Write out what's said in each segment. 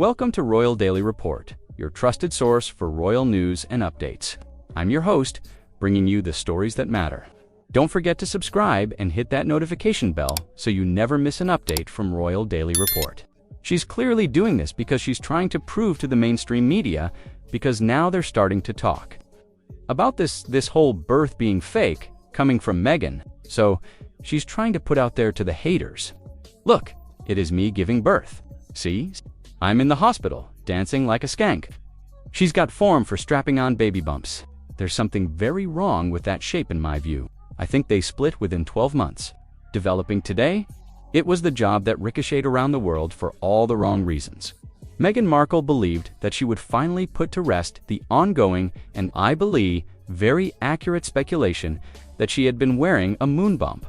Welcome to Royal Daily Report, your trusted source for royal news and updates. I'm your host, bringing you the stories that matter. Don't forget to subscribe and hit that notification bell so you never miss an update from Royal Daily Report. She's clearly doing this because she's trying to prove to the mainstream media, because now they're starting to talk about this whole birth being fake, coming from Meghan. So she's trying to put out there to the haters, look, it is me giving birth. See? I'm in the hospital, dancing like a skank. She's got form for strapping on baby bumps. There's something very wrong with that shape in my view. I think they split within 12 months. Developing today, it was the job that ricocheted around the world for all the wrong reasons. Meghan Markle believed that she would finally put to rest the ongoing, and I believe, very accurate speculation that she had been wearing a moon bump.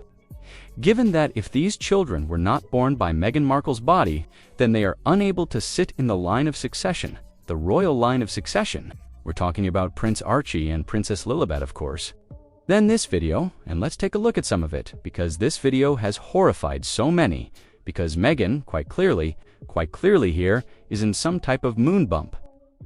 Given that if these children were not born by Meghan Markle's body, then they are unable to sit in the line of succession, the royal line of succession. We're talking about Prince Archie and Princess Lilibet, of course. Then this video, and let's take a look at some of it, because this video has horrified so many, because Meghan, quite clearly here, is in some type of moon bump.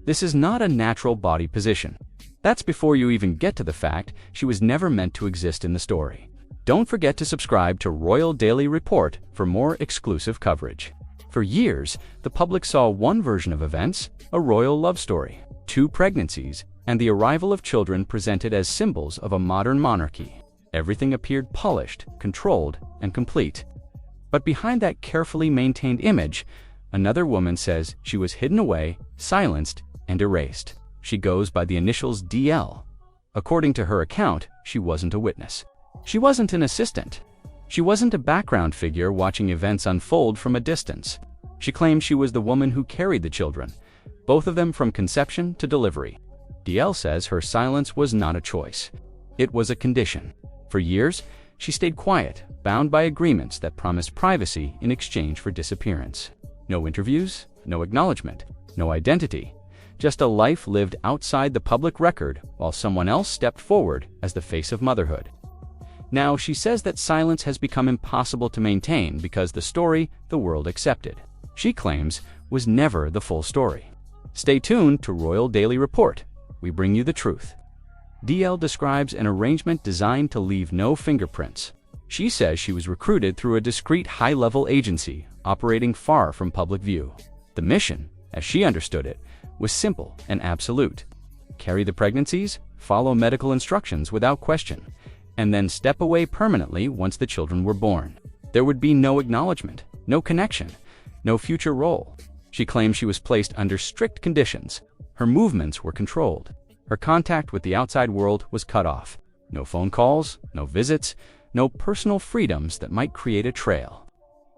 This is not a natural body position. That's before you even get to the fact she was never meant to exist in the story. Don't forget to subscribe to Royal Daily Report for more exclusive coverage. For years, the public saw one version of events, a royal love story, 2 pregnancies, and the arrival of children presented as symbols of a modern monarchy. Everything appeared polished, controlled, and complete. But behind that carefully maintained image, another woman says she was hidden away, silenced, and erased. She goes by the initials DL. According to her account, she wasn't a witness. She wasn't an assistant. She wasn't a background figure watching events unfold from a distance. She claimed she was the woman who carried the children, both of them from conception to delivery. DL says her silence was not a choice. It was a condition. For years, she stayed quiet, bound by agreements that promised privacy in exchange for disappearance. No interviews, no acknowledgement, no identity. Just a life lived outside the public record while someone else stepped forward as the face of motherhood. Now, she says that silence has become impossible to maintain because the story the world accepted, she claims, was never the full story. Stay tuned to Royal Daily Report. We bring you the truth. DL describes an arrangement designed to leave no fingerprints. She says she was recruited through a discreet high-level agency operating far from public view. The mission, as she understood it, was simple and absolute. Carry the pregnancies, follow medical instructions without question, and then step away permanently once the children were born. There would be no acknowledgement, no connection, no future role. She claims she was placed under strict conditions. Her movements were controlled. Her contact with the outside world was cut off. No phone calls, no visits, no personal freedoms that might create a trail.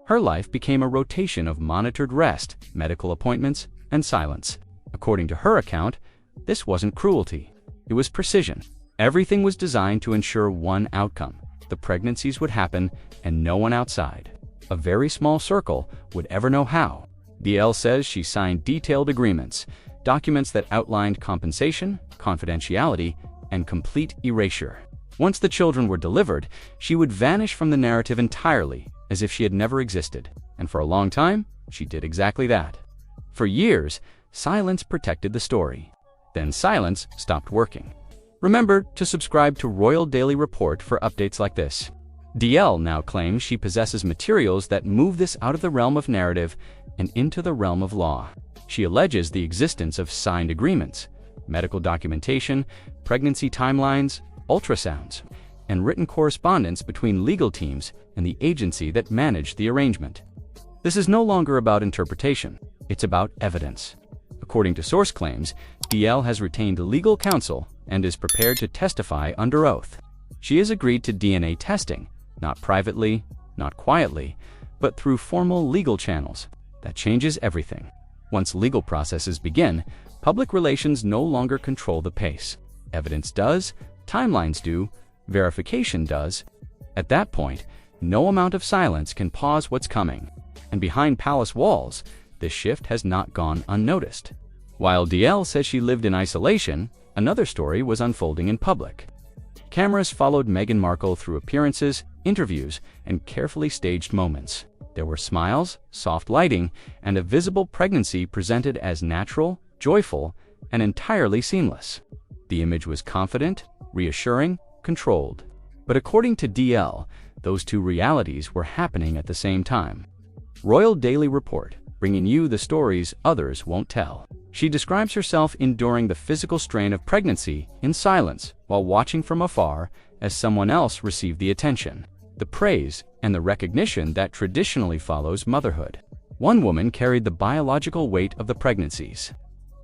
Her life became a rotation of monitored rest, medical appointments, and silence. According to her account, this wasn't cruelty. It was precision. Everything was designed to ensure one outcome. The pregnancies would happen and no one outside, a very small circle, would ever know how. DL says she signed detailed agreements, documents that outlined compensation, confidentiality, and complete erasure. Once the children were delivered, she would vanish from the narrative entirely, as if she had never existed. And for a long time, she did exactly that. For years, silence protected the story. Then silence stopped working. Remember to subscribe to Royal Daily Report for updates like this. DL now claims she possesses materials that move this out of the realm of narrative and into the realm of law. She alleges the existence of signed agreements, medical documentation, pregnancy timelines, ultrasounds, and written correspondence between legal teams and the agency that managed the arrangement. This is no longer about interpretation, it's about evidence. According to source claims, DL has retained legal counsel and is prepared to testify under oath. She has agreed to DNA testing, not privately, not quietly, but through formal legal channels. That changes everything. Once legal processes begin, public relations no longer control the pace. Evidence does, timelines do, verification does. At that point, no amount of silence can pause what's coming. And behind palace walls, this shift has not gone unnoticed. While DL says she lived in isolation, another story was unfolding in public. Cameras followed Meghan Markle through appearances, interviews, and carefully staged moments. There were smiles, soft lighting, and a visible pregnancy presented as natural, joyful, and entirely seamless. The image was confident, reassuring, controlled. But according to DL, those two realities were happening at the same time. Royal Daily Report, bringing you the stories others won't tell. She describes herself enduring the physical strain of pregnancy in silence while watching from afar as someone else received the attention, the praise, and the recognition that traditionally follows motherhood. One woman carried the biological weight of the pregnancies.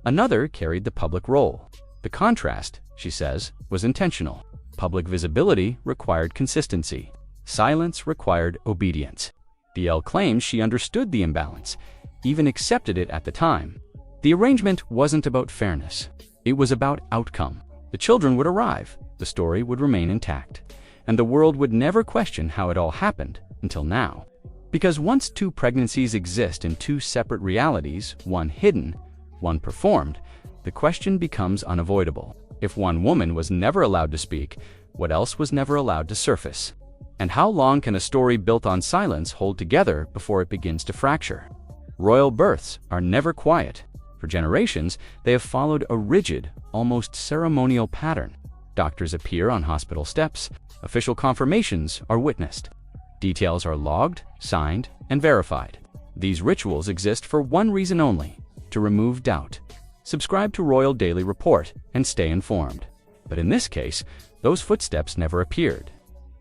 Another carried the public role. The contrast, she says, was intentional. Public visibility required consistency. Silence required obedience. DL claims she understood the imbalance, even accepted it at the time. The arrangement wasn't about fairness. It was about outcome. The children would arrive, the story would remain intact, and the world would never question how it all happened until now. Because once two pregnancies exist in two separate realities, one hidden, one performed, the question becomes unavoidable. If one woman was never allowed to speak, what else was never allowed to surface? And how long can a story built on silence hold together before it begins to fracture? Royal births are never quiet. For generations, they have followed a rigid, almost ceremonial pattern. Doctors appear on hospital steps. Official confirmations are witnessed. Details are logged, signed, and verified. These rituals exist for one reason only: to remove doubt. Subscribe to Royal Daily Report and stay informed. But in this case, those footsteps never appeared.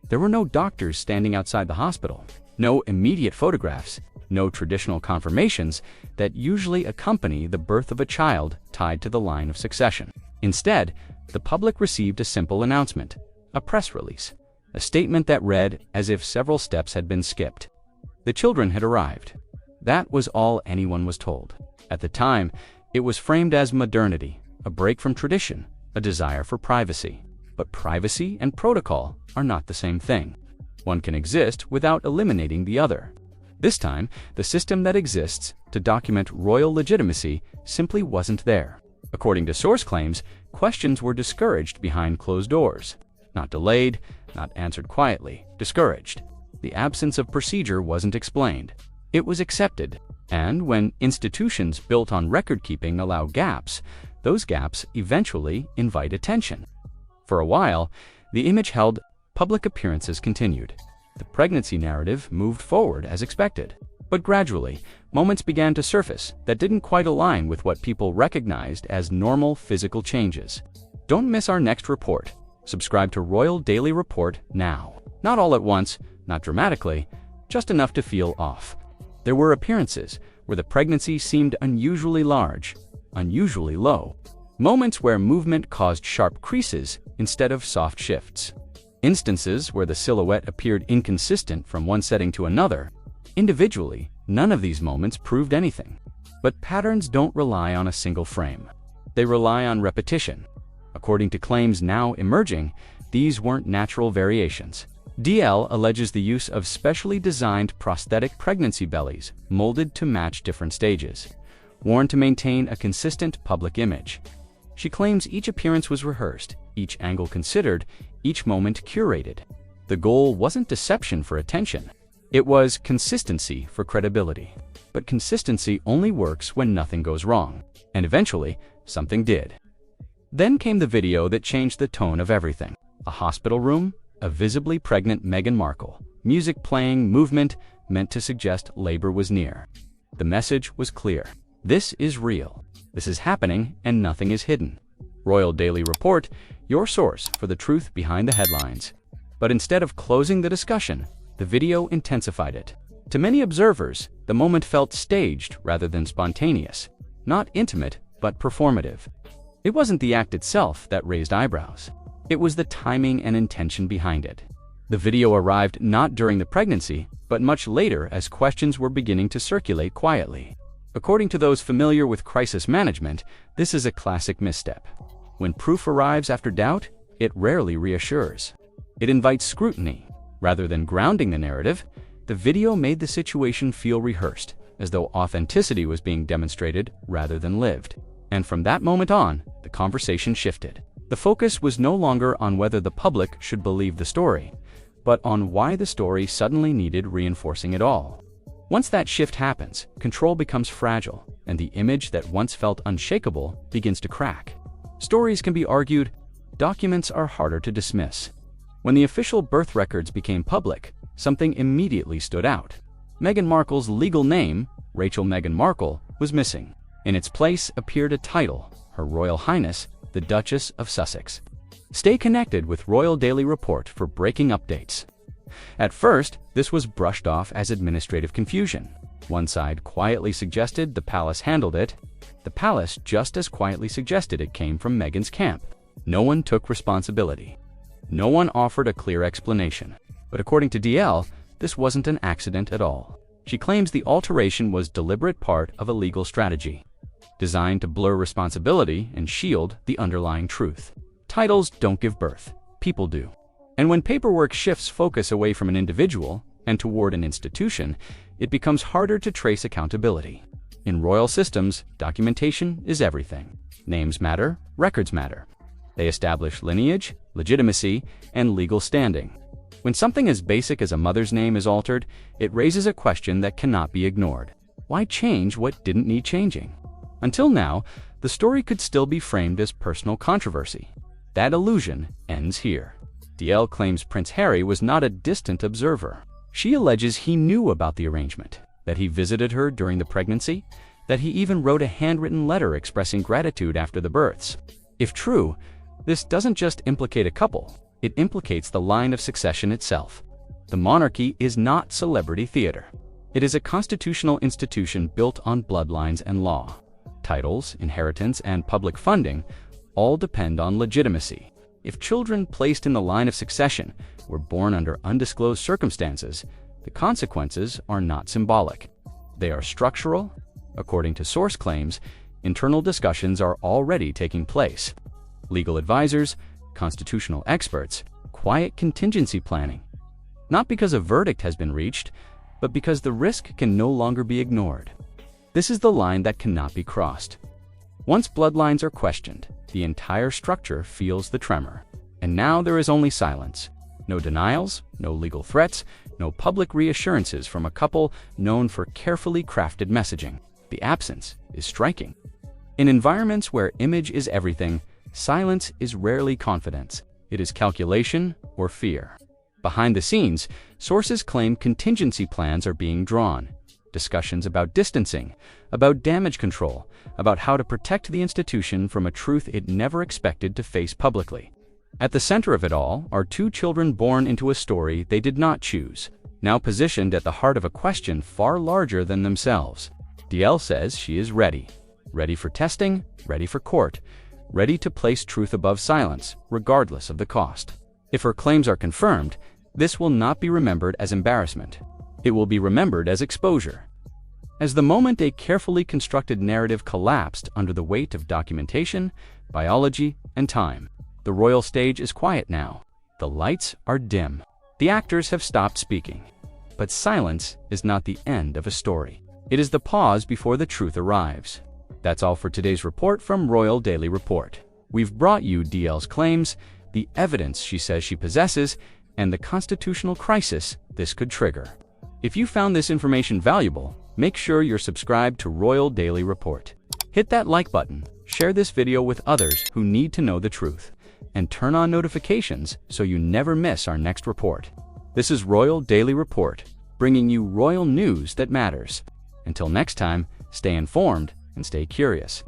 There were no doctors standing outside the hospital, no immediate photographs, no traditional confirmations that usually accompany the birth of a child tied to the line of succession. Instead, the public received a simple announcement, a press release, a statement that read as if several steps had been skipped. The children had arrived. That was all anyone was told. At the time, it was framed as modernity, a break from tradition, a desire for privacy. But privacy and protocol are not the same thing. One can exist without eliminating the other. This time, the system that exists to document royal legitimacy simply wasn't there. According to source claims, questions were discouraged behind closed doors. Not delayed, not answered quietly, discouraged. The absence of procedure wasn't explained. It was accepted. And when institutions built on record-keeping allow gaps, those gaps eventually invite attention. For a while, the image held. Public appearances continued. The pregnancy narrative moved forward as expected. But gradually, moments began to surface that didn't quite align with what people recognized as normal physical changes. Don't miss our next report. Subscribe to Royal Daily Report now. Not all at once, not dramatically, just enough to feel off. There were appearances where the pregnancy seemed unusually large, unusually low. Moments where movement caused sharp creases instead of soft shifts. Instances where the silhouette appeared inconsistent from one setting to another. Individually, none of these moments proved anything. But patterns don't rely on a single frame. They rely on repetition. According to claims now emerging, these weren't natural variations. DL alleges the use of specially designed prosthetic pregnancy bellies molded to match different stages, worn to maintain a consistent public image. She claims each appearance was rehearsed, each angle considered, each moment curated. The goal wasn't deception for attention. It was consistency for credibility. But consistency only works when nothing goes wrong. And eventually, something did. Then came the video that changed the tone of everything. A hospital room, a visibly pregnant Meghan Markle, music playing, movement meant to suggest labor was near. The message was clear. This is real. This is happening and nothing is hidden. Royal Daily Report, your source for the truth behind the headlines. But instead of closing the discussion, the video intensified it. To many observers, the moment felt staged rather than spontaneous. Not intimate, but performative. It wasn't the act itself that raised eyebrows. It was the timing and intention behind it. The video arrived not during the pregnancy, but much later as questions were beginning to circulate quietly. According to those familiar with crisis management, this is a classic misstep. When proof arrives after doubt, it rarely reassures. It invites scrutiny. Rather than grounding the narrative, the video made the situation feel rehearsed, as though authenticity was being demonstrated rather than lived. And from that moment on, the conversation shifted. The focus was no longer on whether the public should believe the story, but on why the story suddenly needed reinforcing at all. Once that shift happens, control becomes fragile, and the image that once felt unshakable begins to crack. Stories can be argued, documents are harder to dismiss. When the official birth records became public, something immediately stood out. Meghan Markle's legal name, Rachel Meghan Markle, was missing. In its place appeared a title, Her Royal Highness, the Duchess of Sussex. Stay connected with Royal Daily Report for breaking updates. At first, this was brushed off as administrative confusion. One side quietly suggested the palace handled it. The palace just as quietly suggested it came from Meghan's camp. No one took responsibility. No one offered a clear explanation. But according to DL, this wasn't an accident at all. She claims the alteration was deliberate part of a legal strategy, designed to blur responsibility and shield the underlying truth. Titles don't give birth, people do. And when paperwork shifts focus away from an individual and toward an institution, it becomes harder to trace accountability. In royal systems, documentation is everything. Names matter, records matter. They establish lineage, legitimacy, and legal standing. When something as basic as a mother's name is altered, it raises a question that cannot be ignored. Why change what didn't need changing? Until now, the story could still be framed as personal controversy. That illusion ends here. DL claims Prince Harry was not a distant observer. She alleges he knew about the arrangement, that he visited her during the pregnancy, that he even wrote a handwritten letter expressing gratitude after the births. If true, this doesn't just implicate a couple, it implicates the line of succession itself. The monarchy is not celebrity theater. It is a constitutional institution built on bloodlines and law. Titles, inheritance, and public funding all depend on legitimacy. If children placed in the line of succession were born under undisclosed circumstances, the consequences are not symbolic. They are structural. According to source claims, internal discussions are already taking place. Legal advisors, constitutional experts, quiet contingency planning. Not because a verdict has been reached, but because the risk can no longer be ignored. This is the line that cannot be crossed. Once bloodlines are questioned, the entire structure feels the tremor. And now there is only silence. No denials, no legal threats, no public reassurances from a couple known for carefully crafted messaging. The absence is striking. In environments where image is everything, silence is rarely confidence. It is calculation or fear. Behind the scenes, sources claim contingency plans are being drawn. Discussions about distancing, about damage control, about how to protect the institution from a truth it never expected to face publicly. At the center of it all are two children born into a story they did not choose, now positioned at the heart of a question far larger than themselves. DL says she is ready. Ready for testing, ready for court, ready to place truth above silence, regardless of the cost. If her claims are confirmed, this will not be remembered as embarrassment. It will be remembered as exposure. As the moment a carefully constructed narrative collapsed under the weight of documentation, biology, and time. The royal stage is quiet now. The lights are dim. The actors have stopped speaking. But silence is not the end of a story. It is the pause before the truth arrives. That's all for today's report from Royal Daily Report. We've brought you DL's claims, the evidence she says she possesses, and the constitutional crisis this could trigger. If you found this information valuable, make sure you're subscribed to Royal Daily Report. Hit that like button, share this video with others who need to know the truth, and turn on notifications so you never miss our next report. This is Royal Daily Report, bringing you royal news that matters. Until next time, stay informed and stay curious.